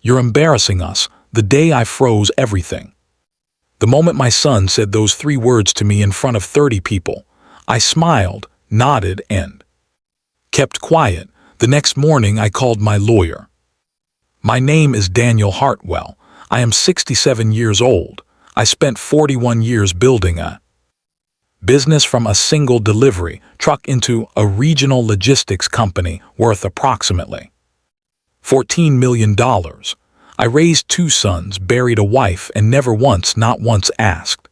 You're embarrassing us. The day I froze everything. The moment my son said those 3 words to me in front of 30 people, I smiled, nodded, and kept quiet. The next morning I called my lawyer. My name is Daniel Hartwell. I am 67 years old. I spent 41 years building a business from a single delivery truck into a regional logistics company worth approximately $14 million. I raised 2 sons, buried a wife, and never once, not once, asked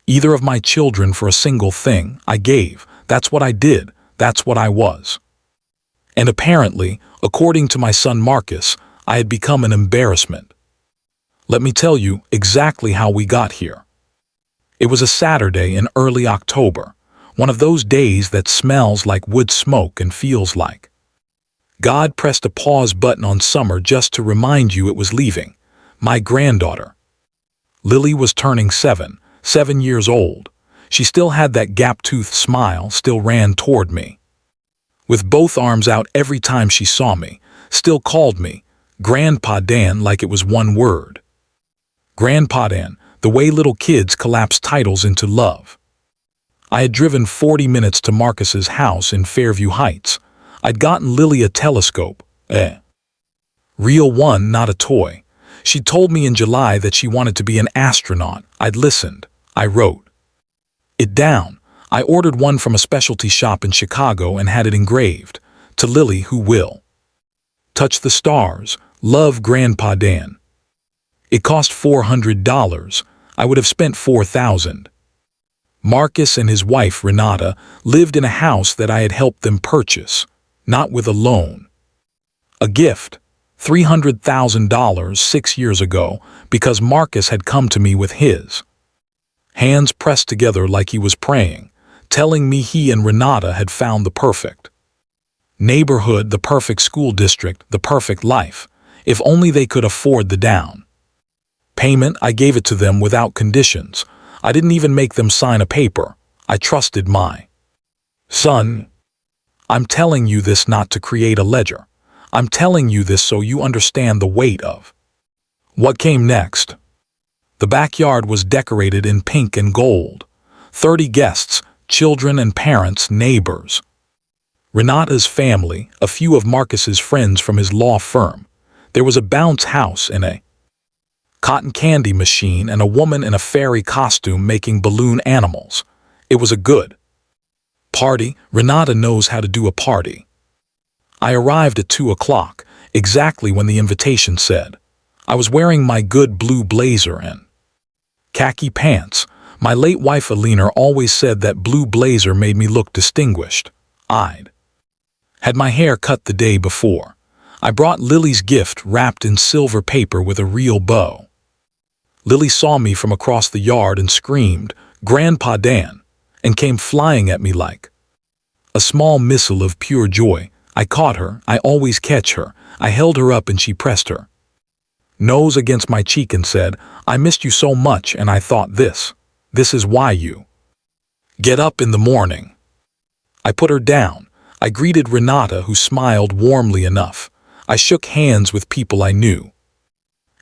either of my children for a single thing. I gave. That's what I did. That's what I was. And apparently, according to my son Marcus, I had become an embarrassment. Let me tell you exactly how we got here. It was a Saturday in early October, one of those days that smells like wood smoke and feels like God pressed a pause button on summer just to remind you it was leaving. My granddaughter, Lily, was turning 7 years old. She still had that gap-toothed smile, still ran toward me with both arms out every time she saw me, still called me Grandpa Dan like it was one word. Grandpa Dan, the way little kids collapse titles into love. I had driven 40 minutes to Marcus's house in Fairview Heights. I'd gotten Lily a telescope, real one, not a toy. She told me in July that she wanted to be an astronaut. I'd listened. I wrote it down. I ordered one from a specialty shop in Chicago and had it engraved. To Lily, who will touch the stars, love Grandpa Dan. It cost $400. I would have spent $4,000. Marcus and his wife Renata lived in a house that I had helped them purchase, not with a loan. A gift, $300,000 6 years ago, because Marcus had come to me with his hands pressed together like he was praying, telling me he and Renata had found the perfect neighborhood, the perfect school district, the perfect life. If only they could afford the down payment. I gave it to them without conditions. I didn't even make them sign a paper. I trusted my son. I'm telling you this not to create a ledger. I'm telling you this so you understand the weight of what came next. The backyard was decorated in pink and gold. 30 guests, children and parents, neighbors. Renata's family, a few of Marcus's friends from his law firm. There was a bounce house and a cotton candy machine and a woman in a fairy costume making balloon animals. It was a good party. Renata knows how to do a party. I arrived at 2 o'clock, exactly when the invitation said. I was wearing my good blue blazer and khaki pants. My late wife Alina always said that blue blazer made me look distinguished. I'd had my hair cut the day before. I brought Lily's gift wrapped in silver paper with a real bow. Lily saw me from across the yard and screamed, "Grandpa Dan," and came flying at me like a small missile of pure joy. I caught her. I always catch her. I held her up and she pressed her nose against my cheek and said, "I missed you so much, and I thought this is why you get up in the morning." I put her down. I greeted Renata, who smiled warmly enough. I shook hands with people I knew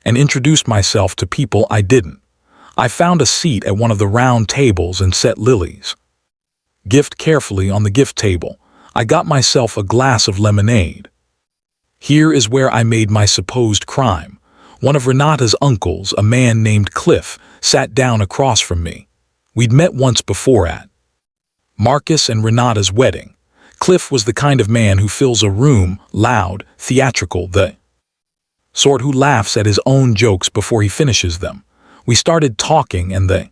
and introduced myself to people I didn't. I found a seat at one of the round tables and set Lily's gift carefully on the gift table. I got myself a glass of lemonade. Here is where I made my supposed crime. One of Renata's uncles, a man named Cliff, sat down across from me. We'd met once before at Marcus and Renata's wedding. Cliff was the kind of man who fills a room, loud, theatrical, the sort who laughs at his own jokes before he finishes them. We started talking and the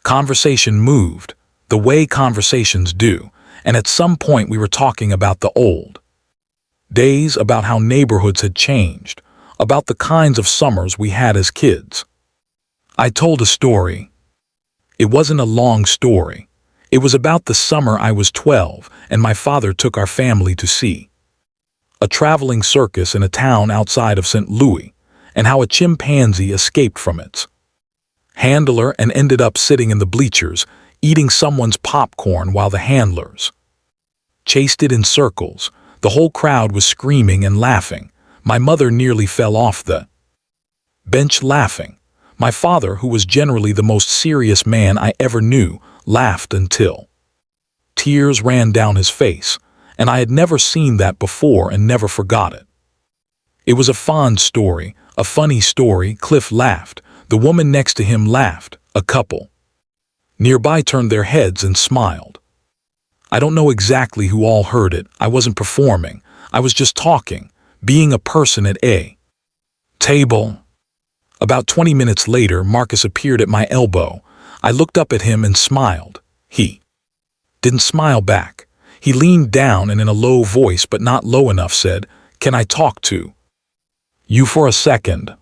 conversation moved, the way conversations do, and at some point we were talking about the old days, about how neighborhoods had changed, about the kinds of summers we had as kids. I told a story. It wasn't a long story. It was about the summer I was 12 and my father took our family to see a traveling circus in a town outside of St. Louis, and how a chimpanzee escaped from its handler and ended up sitting in the bleachers, eating someone's popcorn while the handlers chased it in circles. The whole crowd was screaming and laughing, My mother nearly fell off the bench laughing. My father, who was generally the most serious man I ever knew, laughed until tears ran down his face, and I had never seen that before and never forgot it. It was a fond story, a funny story. Cliff laughed. The woman next to him laughed. A couple nearby turned their heads and smiled. I don't know exactly who all heard it. I wasn't performing. I was just talking, being a person at a table. About 20 minutes later, Marcus appeared at my elbow. I looked up at him and smiled. He didn't smile back. He leaned down and in a low voice, but not low enough, said, "Can I talk to you for a second?"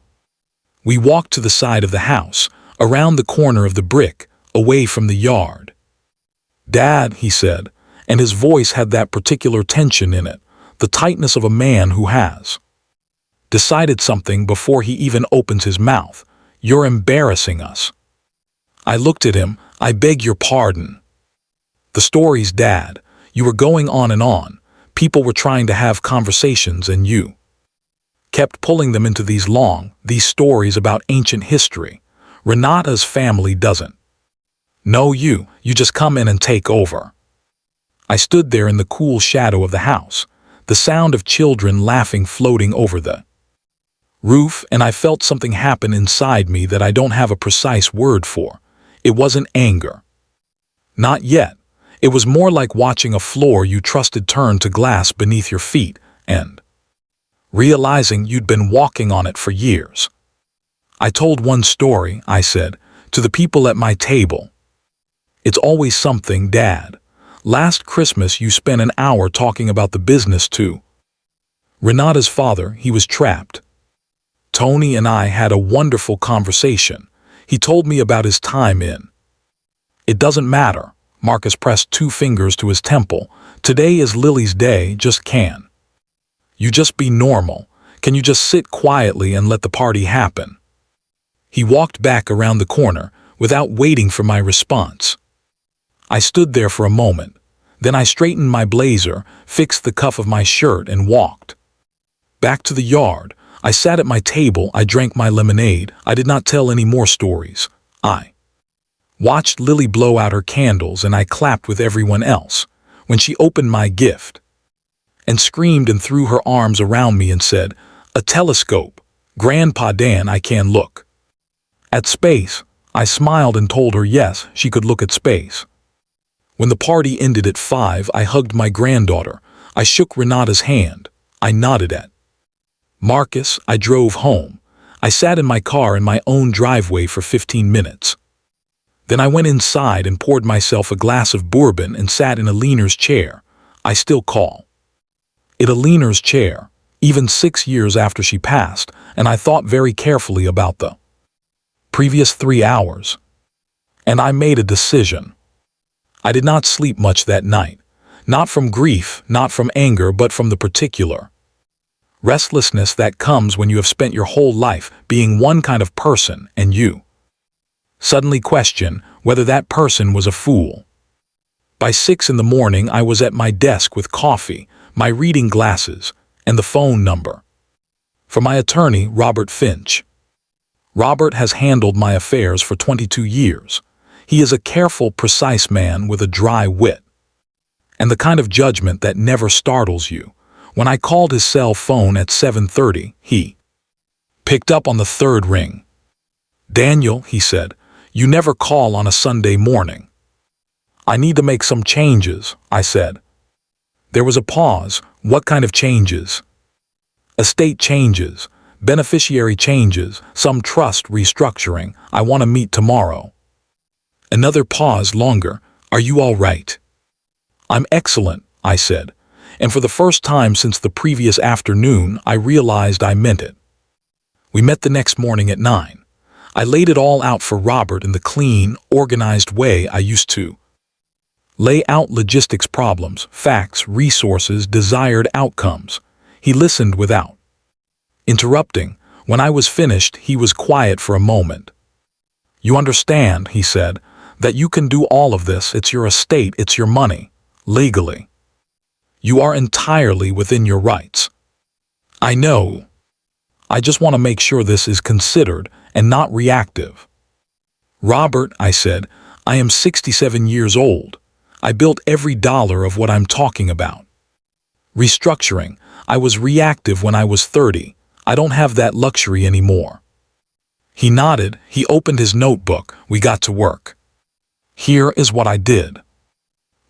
We walked to the side of the house, around the corner of the brick, away from the yard. "Dad," he said, and his voice had that particular tension in it, the tightness of a man who has decided something before he even opens his mouth. "You're embarrassing us." I looked at him. "I beg your pardon." "The stories, Dad. You were going on and on. People were trying to have conversations and you kept pulling them into these stories about ancient history. Renata's family doesn't know you. You just come in and take over." I stood there in the cool shadow of the house, the sound of children laughing floating over the roof, and I felt something happen inside me that I don't have a precise word for. It wasn't anger. Not yet. It was more like watching a floor you trusted turn to glass beneath your feet and realizing you'd been walking on it for years. "I told one story," I said, "to the people at my table. It's always something, Dad. Last Christmas you spent an hour talking about the business to Renata's father. He was trapped. Tony and I had a wonderful conversation. He told me about his time in It doesn't matter." Marcus pressed 2 fingers to his temple. "Today is Lily's day. Just can you just be normal? Can you just sit quietly and let the party happen?" He walked back around the corner without waiting for my response. I stood there for a moment. Then I straightened my blazer, fixed the cuff of my shirt, and walked back to the yard. I sat at my table. I drank my lemonade. I did not tell any more stories. I watched Lily blow out her candles, and I clapped with everyone else when she opened my gift and screamed and threw her arms around me and said, "A telescope. Grandpa Dan, I can look at space." I smiled and told her yes, she could look at space. When the party ended at 5, I hugged my granddaughter. I shook Renata's hand. I nodded at Marcus. I drove home. I sat in my car in my own driveway for 15 minutes. Then I went inside and poured myself a glass of bourbon and sat in a leaner's chair. I still call it a leaner's chair, even 6 years after she passed, and I thought very carefully about the previous 3 hours. And I made a decision. I did not sleep much that night. Not from grief, not from anger, but from the particular restlessness that comes when you have spent your whole life being one kind of person and you suddenly question whether that person was a fool. By 6 in the morning, I was at my desk with coffee, my reading glasses, and the phone number for my attorney, Robert Finch. Robert has handled my affairs for 22 years. He is a careful, precise man with a dry wit and the kind of judgment that never startles you. When I called his cell phone at 7:30, he picked up on the 3rd ring. "Daniel," he said, "you never call on a Sunday morning." "I need to make some changes," I said. There was a pause. "What kind of changes?" "Estate changes, beneficiary changes, some trust restructuring. I want to meet tomorrow." Another pause longer. "Are you all right?" "I'm excellent," I said, and for the first time since the previous afternoon, I realized I meant it. We met the next morning at 9. I laid it all out for Robert in the clean, organized way I used to lay out logistics problems, facts, resources, desired outcomes. He listened without interrupting. When I was finished, he was quiet for a moment. "You understand," he said, "that you can do all of this. It's your estate, it's your money. Legally, you are entirely within your rights." "I know," I just want to make sure this is considered and not reactive. Robert, I said, I am 67 years old. I built every dollar of what I'm talking about. Restructuring. I was reactive when I was 30. I don't have that luxury anymore. He nodded. He opened his notebook. We got to work. Here is what I did.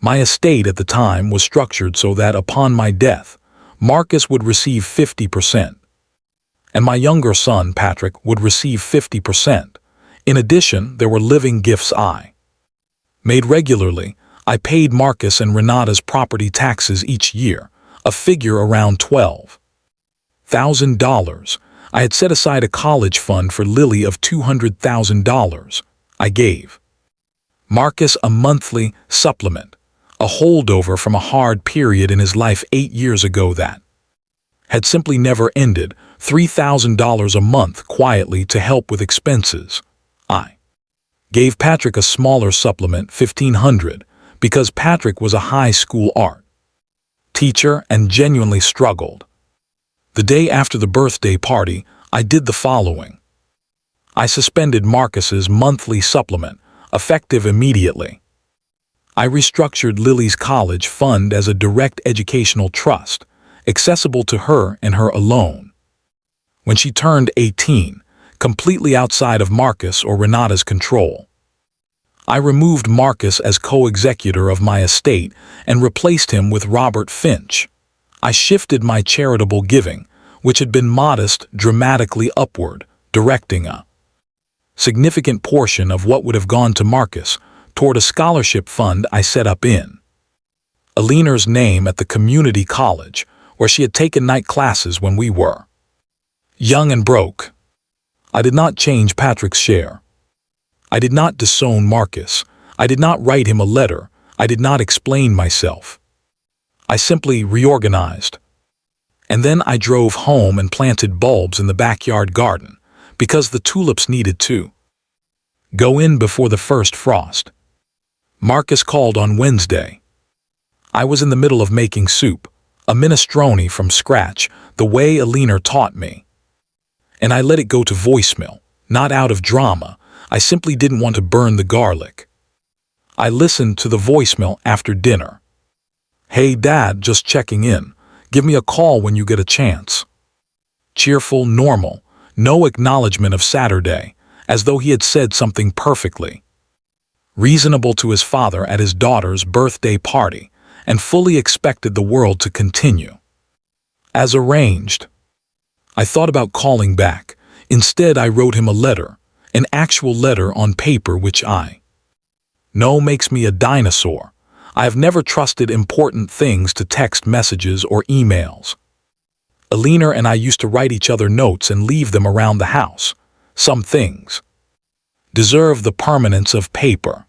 My estate at the time was structured so that upon my death, Marcus would receive 50%. And my younger son, Patrick, would receive 50%. In addition, there were living gifts I made regularly. I paid Marcus and Renata's property taxes each year, a figure around $12,000. I had set aside a college fund for Lily of $200,000. I gave Marcus a monthly supplement, a holdover from a hard period in his life 8 years ago that had simply never ended, $3,000 a month quietly to help with expenses. I gave Patrick a smaller supplement, $1,500, because Patrick was a high school art teacher and genuinely struggled. The day after the birthday party, I did the following. I suspended Marcus's monthly supplement, effective immediately. I restructured Lily's college fund as a direct educational trust, accessible to her and her alone. When she turned 18, completely outside of Marcus or Renata's control, I removed Marcus as co-executor of my estate and replaced him with Robert Finch. I shifted my charitable giving, which had been modest, dramatically upward, directing a significant portion of what would have gone to Marcus toward a scholarship fund I set up in Alina's name at the community college, where she had taken night classes when we were young and broke. I did not change Patrick's share. I did not disown Marcus. I did not write him a letter. I did not explain myself. I simply reorganized. And then I drove home and planted bulbs in the backyard garden, because the tulips needed to go in before the first frost. Marcus called on Wednesday. I was in the middle of making soup, a minestrone from scratch, the way Alina taught me. And I let it go to voicemail, not out of drama. I simply didn't want to burn the garlic. I listened to the voicemail after dinner. Hey Dad, just checking in. Give me a call when you get a chance. Cheerful, normal, no acknowledgement of Saturday, as though he had said something perfectly reasonable to his father at his daughter's birthday party, and fully expected the world to continue as arranged. I thought about calling back. Instead, I wrote him a letter, an actual letter on paper, which I know makes me a dinosaur. I have never trusted important things to text messages or emails. Alina and I used to write each other notes and leave them around the house. Some things deserve the permanence of paper.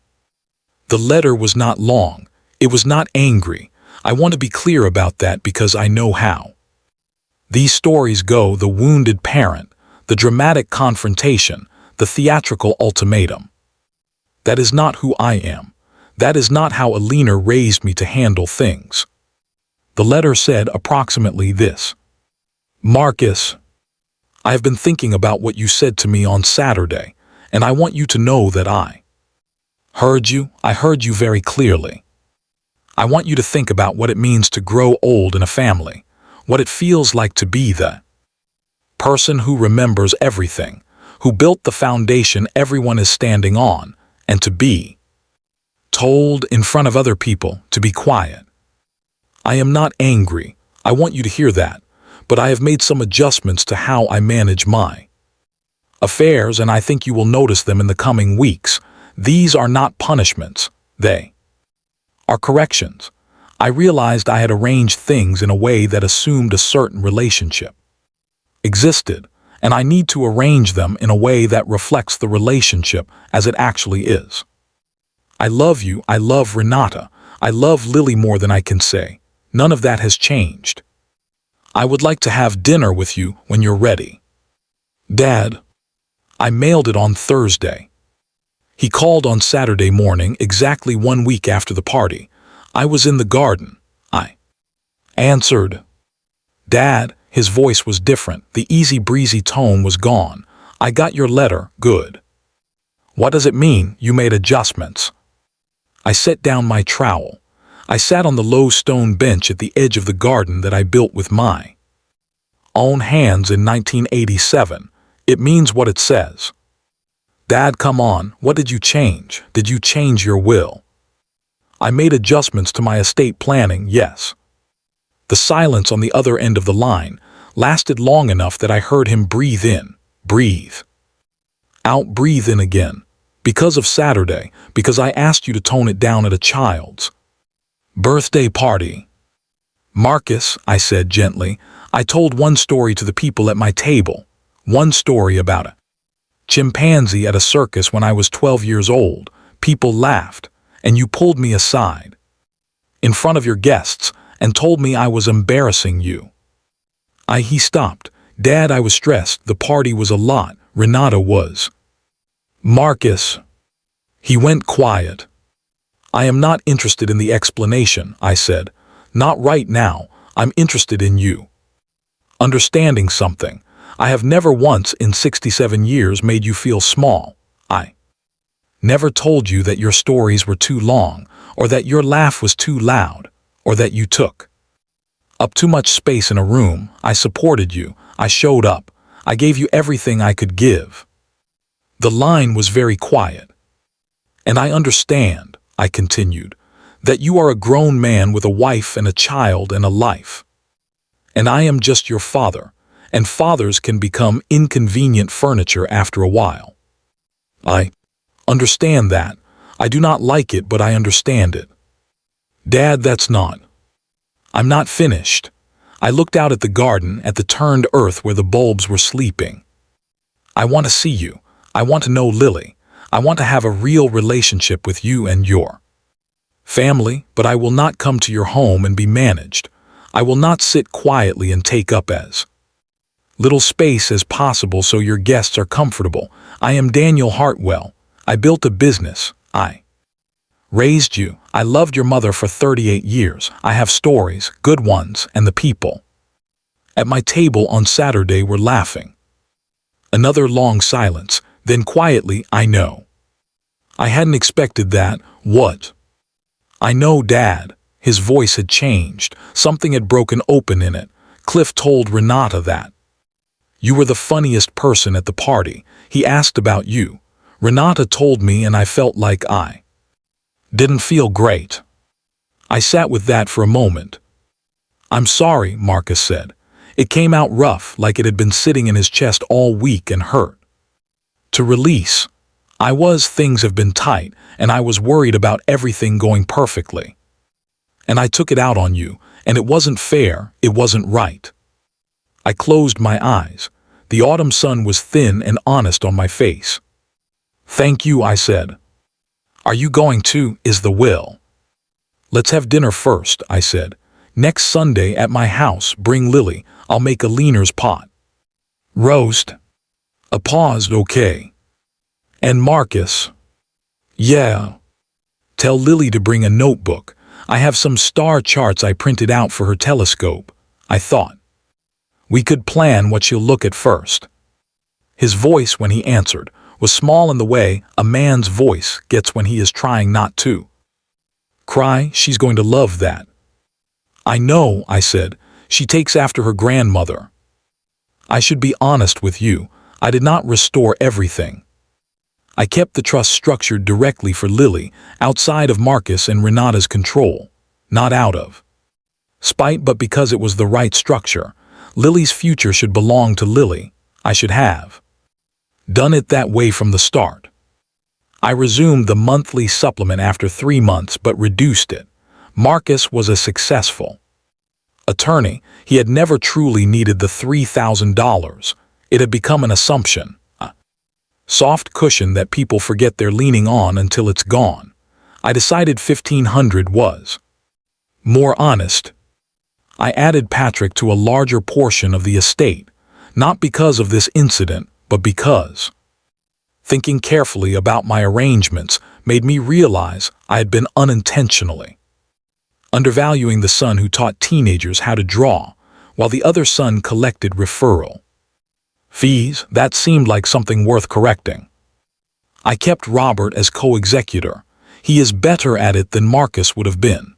The letter was not long. It was not angry. I want to be clear about that because I know how these stories go: the wounded parent, the dramatic confrontation, the theatrical ultimatum. That is not who I am. That is not how Alina raised me to handle things. The letter said approximately this. Marcus, I have been thinking about what you said to me on Saturday, and I want you to know that I heard you. I heard you very clearly. I want you to think about what it means to grow old in a family, what it feels like to be the person who remembers everything, who built the foundation everyone is standing on, and to be told in front of other people to be quiet. I am not angry. I want you to hear that, but I have made some adjustments to how I manage my affairs, and I think you will notice them in the coming weeks. These are not punishments. They are corrections. I realized I had arranged things in a way that assumed a certain relationship existed, and I need to arrange them in a way that reflects the relationship as it actually is. I love you. I love Renata. I love Lily more than I can say. None of that has changed. I would like to have dinner with you when you're ready. Dad. I mailed it on Thursday. He called on Saturday morning, exactly 1 week after the party. I was in the garden. I answered. Dad, His voice was different. The easy, breezy tone was gone. I got your letter. Good. What does it mean, you made adjustments? I set down my trowel. I sat on the low stone bench at the edge of the garden that I built with my own hands in 1987. It means what it says. Dad, come on, what did you change? Did you change your will? I made adjustments to my estate planning, yes. The silence on the other end of the line lasted long enough that I heard him breathe in, breathe out, breathe in again. Because of Saturday, because I asked you to tone it down at a child's birthday party. Marcus, I said gently, I told one story to the people at my table. One story about a chimpanzee at a circus when I was 12 years old. People laughed, and you pulled me aside in front of your guests and told me I was embarrassing you. He stopped. Dad, I was stressed. The party was a lot. Renata was. Marcus. He went quiet. I am not interested in the explanation, I said. Not right now. I'm interested in you understanding something. I have never once in 67 years made you feel small. I never told you that your stories were too long, or that your laugh was too loud, or that you took up too much space in a room. I supported you. I showed up. I gave you everything I could give. The line was very quiet. And I understand, I continued, that you are a grown man with a wife and a child and a life. And I am just your father, and fathers can become inconvenient furniture after a while. I understand that. I do not like it, but I understand it. Dad, that's not. I'm not finished. I looked out at the garden, at the turned earth where the bulbs were sleeping. I want to see you. I want to know Lily. I want to have a real relationship with you and your family, but I will not come to your home and be managed. I will not sit quietly and take up as little space as possible so your guests are comfortable. I am Daniel Hartwell. I built a business. I raised you. I loved your mother for 38 years. I have stories, good ones, and the people at my table on Saturday were laughing. Another long silence, then quietly, I know. I hadn't expected that. What? I know, Dad. His voice had changed. Something had broken open in it. Cliff told Renata that. You were the funniest person at the party. He asked about you. Renata told me, and I felt like I didn't feel great. I sat with that for a moment. I'm sorry, Marcus said. It came out rough, like it had been sitting in his chest all week and hurt to release. Things have been tight, and I was worried about everything going perfectly. And I took it out on you, and it wasn't fair, it wasn't right. I closed my eyes. The autumn sun was thin and honest on my face. Thank you, I said. Are you going to? Is the will? Let's have dinner first, I said. Next Sunday at my house, bring Lily. I'll make a leaner's pot. Roast. A pause, okay. And Marcus. Yeah. Tell Lily to bring a notebook. I have some star charts I printed out for her telescope. I thought we could plan what she'll look at first. His voice, when he answered, was small in the way a man's voice gets when he is trying not to cry. She's going to love that. I know, I said. She takes after her grandmother. I should be honest with you. I did not restore everything. I kept the trust structured directly for Lily, outside of Marcus and Renata's control, not out of spite, but because it was the right structure. Lily's future should belong to Lily. I should have done it that way from the start. I resumed the monthly supplement after 3 months, but reduced it. Marcus was a successful attorney. He had never truly needed the $3,000. It had become an assumption, a soft cushion that people forget they're leaning on until it's gone. I decided $1,500 was more honest. I added Patrick to a larger portion of the estate, not because of this incident, but because thinking carefully about my arrangements made me realize I had been unintentionally undervaluing the son who taught teenagers how to draw. while the other son collected referral fees. That seemed like something worth correcting. I kept Robert as co-executor. He is better at it than Marcus would have been.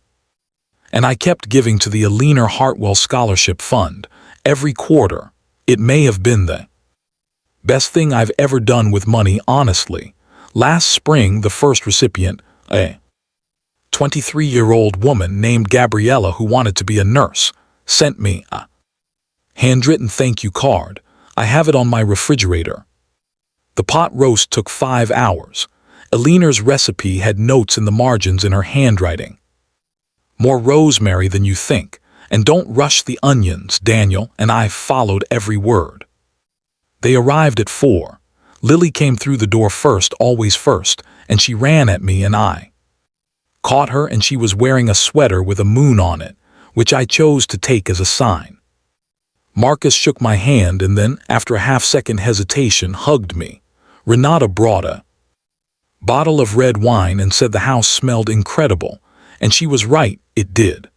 And I kept giving to the Alina Hartwell Scholarship Fund every quarter. It may have been the best thing I've ever done with money, honestly. Last spring, the first recipient, a 23-year-old woman named Gabriella who wanted to be a nurse, sent me a handwritten thank you card. I have it on my refrigerator. The pot roast took 5 hours. Alina's recipe had notes in the margins in her handwriting. More rosemary than you think, and don't rush the onions, Daniel, and I followed every word. They arrived at 4. Lily came through the door first, always first, and she ran at me and I caught her, and she was wearing a sweater with a moon on it, which I chose to take as a sign. Marcus shook my hand and then, after a half-second hesitation, hugged me. Renata brought a bottle of red wine and said the house smelled incredible, and she was right, it did.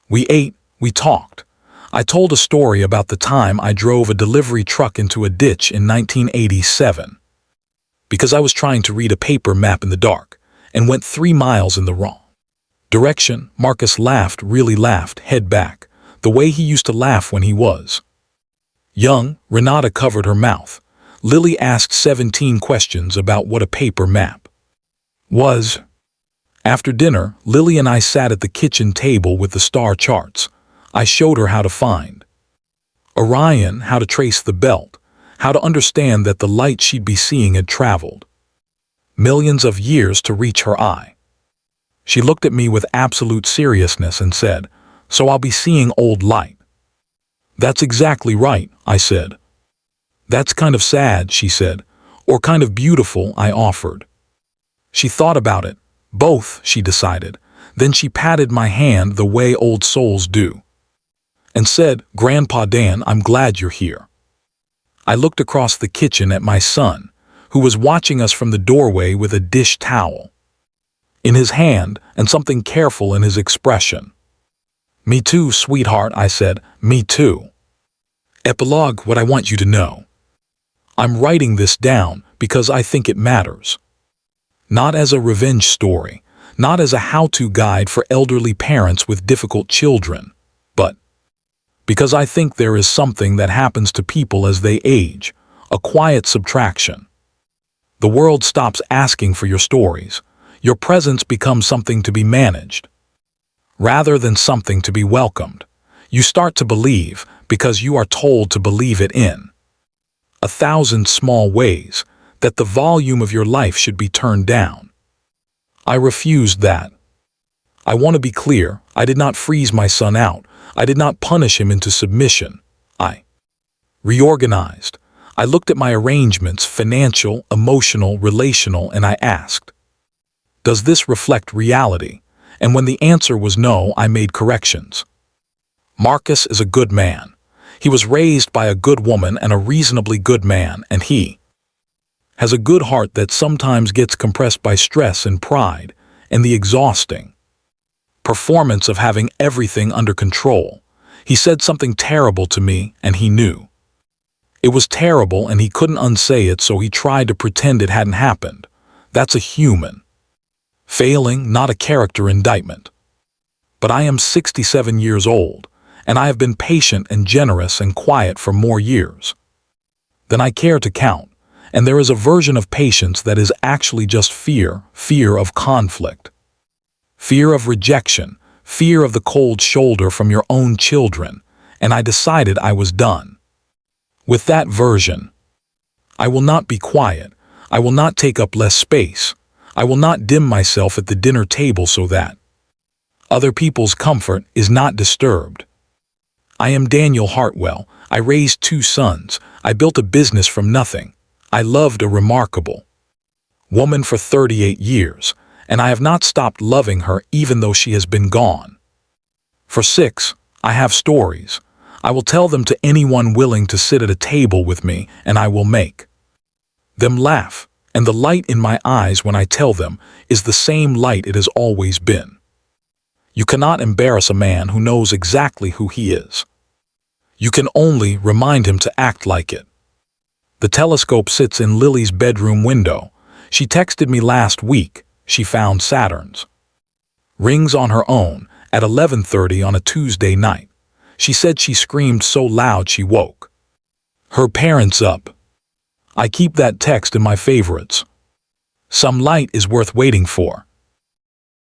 We ate, we talked. I told a story about the time I drove a delivery truck into a ditch in 1987 because I was trying to read a paper map in the dark and went 3 miles in the wrong direction. Marcus laughed, really laughed, head back, the way he used to laugh when he was young. Renata covered her mouth. Lily asked 17 questions about what a paper map was. After dinner, Lily and I sat at the kitchen table with the star charts. I showed her how to find Orion, how to trace the belt, how to understand that the light she'd be seeing had traveled millions of years to reach her eye. She looked at me with absolute seriousness and said, "So I'll be seeing old light." "That's exactly right," I said. "That's kind of sad," she said. "Or kind of beautiful," I offered. She thought about it. Both, she decided. Then she patted my hand the way old souls do and said, "Grandpa Dan, I'm glad you're here." I looked across the kitchen at my son, who was watching us from the doorway with a dish towel in his hand and something careful in his expression. "Me too, sweetheart," I said. "Me too." Epilogue. What I want you to know. I'm writing this down because I think it matters. Not as a revenge story, not as a how-to guide for elderly parents with difficult children, but because I think there is something that happens to people as they age, a quiet subtraction. The world stops asking for your stories. Your presence becomes something to be managed, rather than something to be welcomed. You start to believe because you are told to believe it in 1,000 small ways that the volume of your life should be turned down. I refused that. I want to be clear, I did not freeze my son out. I did not punish him into submission. I reorganized. I looked at my arrangements, financial, emotional, relational, and I asked, does this reflect reality? And when the answer was no, I made corrections. Marcus is a good man. He was raised by a good woman and a reasonably good man, and he has a good heart that sometimes gets compressed by stress and pride and the exhausting performance of having everything under control. He said something terrible to me, and he knew it was terrible and he couldn't unsay it, so he tried to pretend it hadn't happened. That's a human failing, not a character indictment. But I am 67 years old, and I have been patient and generous and quiet for more years than I care to count, and there is a version of patience that is actually just fear of conflict, fear of rejection, fear of the cold shoulder from your own children, and I decided I was done with that version. I will not be quiet. I will not take up less space. I will not dim myself at the dinner table so that other people's comfort is not disturbed. I am Daniel Hartwell. I raised 2 sons. I built a business from nothing. I loved a remarkable woman for 38 years, and I have not stopped loving her even though she has been gone. For 6, I have stories. I will tell them to anyone willing to sit at a table with me, and I will make them laugh, and the light in my eyes when I tell them is the same light it has always been. You cannot embarrass a man who knows exactly who he is. You can only remind him to act like it. The telescope sits in Lily's bedroom window. She texted me last week she found Saturn's rings on her own at 11:30 on a Tuesday night. She said she screamed so loud she woke her parents up. I keep that text in my favorites. Some light is worth waiting for.